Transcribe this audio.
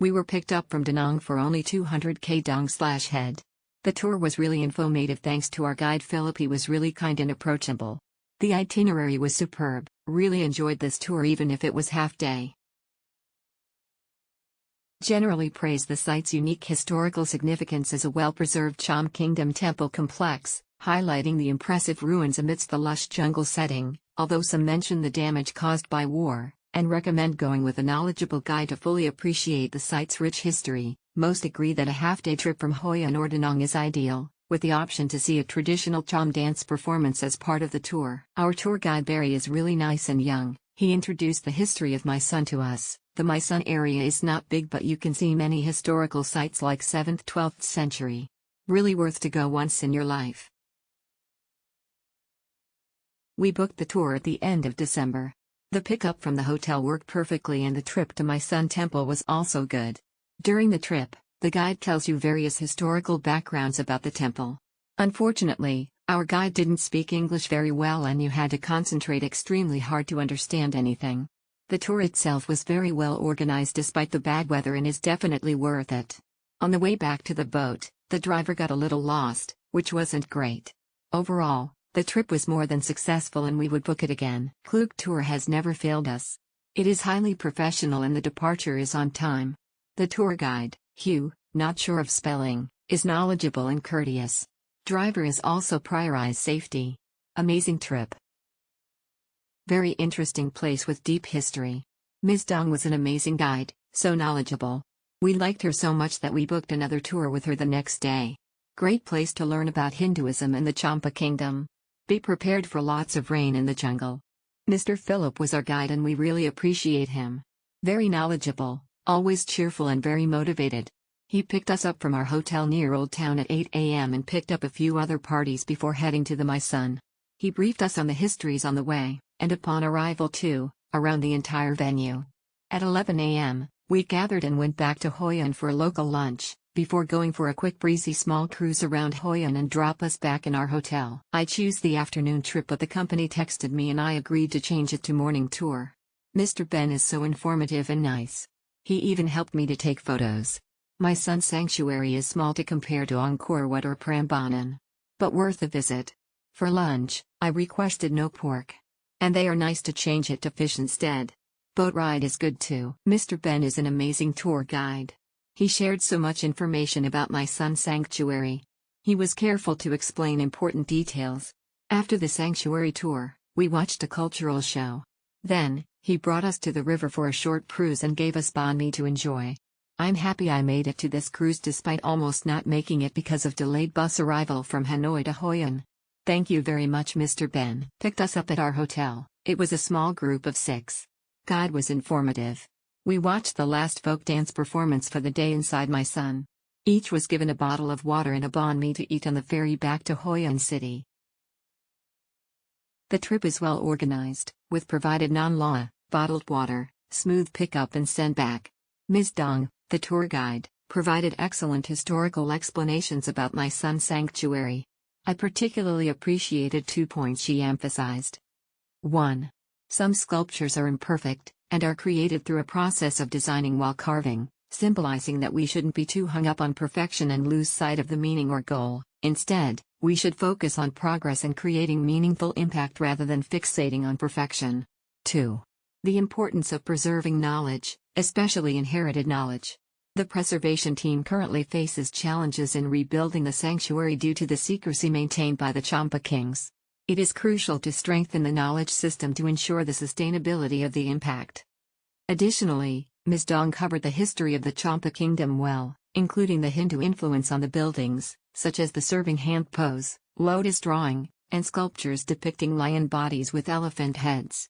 We were picked up from Da Nang for only 200 dong/head. The tour was really informative thanks to our guide Philip. He was really kind and approachable. The itinerary was superb. Really enjoyed this tour even if it was half day. Generally praised the site's unique historical significance as a well-preserved Cham Kingdom temple complex, highlighting the impressive ruins amidst the lush jungle setting, although some mention the damage caused by war, and recommend going with a knowledgeable guide to fully appreciate the site's rich history. Most agree that a half-day trip from Hoi An or Da Nang is ideal, with the option to see a traditional Cham dance performance as part of the tour. Our tour guide Barry is really nice and young. He introduced the history of Mae Son to us. The Mae Son area is not big, but you can see many historical sites like 7th-12th century. Really worth to go once in your life. We booked the tour at the end of December. The pickup from the hotel worked perfectly and the trip to Mae Son Temple was also good. During the trip, the guide tells you various historical backgrounds about the temple. Unfortunately, our guide didn't speak English very well and you had to concentrate extremely hard to understand anything. The tour itself was very well organized despite the bad weather and is definitely worth it. On the way back to the boat, the driver got a little lost, which wasn't great. Overall, the trip was more than successful and we would book it again. Klook Tour has never failed us. It is highly professional and the departure is on time. The tour guide, Hugh, not sure of spelling, is knowledgeable and courteous. Driver is also prioritized safety. Amazing trip. Very interesting place with deep history. Ms. Dong was an amazing guide, so knowledgeable. We liked her so much that we booked another tour with her the next day. Great place to learn about Hinduism and the Champa Kingdom. Be prepared for lots of rain in the jungle. Mr. Philip was our guide and we really appreciate him. Very knowledgeable, always cheerful and very motivated. He picked us up from our hotel near Old Town at 8 a.m. and picked up a few other parties before heading to the Mae Son. He briefed us on the histories on the way, and upon arrival too, around the entire venue. At 11 a.m., we gathered and went back to Hoi An for a local lunch, before going for a quick breezy small cruise around Hoi An and drop us back in our hotel. I choose the afternoon trip but the company texted me and I agreed to change it to morning tour. Mr. Ben is so informative and nice. He even helped me to take photos. Mae Son Sanctuary is small to compare to Angkor Wat or Prambanan. But worth a visit. For lunch, I requested no pork. And they are nice to change it to fish instead. Boat ride is good too. Mr. Ben is an amazing tour guide. He shared so much information about Mae Son Sanctuary. He was careful to explain important details. After the sanctuary tour, we watched a cultural show. Then, he brought us to the river for a short cruise and gave us banh mi to enjoy. I'm happy I made it to this cruise despite almost not making it because of delayed bus arrival from Hanoi to Hoi An. Thank you very much Mr. Ben. Picked us up at our hotel. It was a small group of 6. Guide was informative. We watched the last folk dance performance for the day inside Mae Son. Each was given a bottle of water and a banh mi to eat on the ferry back to Hoi An City. The trip is well organized, with provided non-law, bottled water, smooth pickup and send back. Ms. Dong, the tour guide, provided excellent historical explanations about Mae Son Sanctuary. I particularly appreciated 2 points she emphasized. 1. Some sculptures are imperfect, and are created through a process of designing while carving, symbolizing that we shouldn't be too hung up on perfection and lose sight of the meaning or goal. Instead, we should focus on progress and creating meaningful impact rather than fixating on perfection. 2. The importance of preserving knowledge, especially inherited knowledge. The preservation team currently faces challenges in rebuilding the sanctuary due to the secrecy maintained by the Champa kings. It is crucial to strengthen the knowledge system to ensure the sustainability of the impact. Additionally, Ms. Dong covered the history of the Champa kingdom well, including the Hindu influence on the buildings, such as the serving hand pose, lotus drawing, and sculptures depicting lion bodies with elephant heads.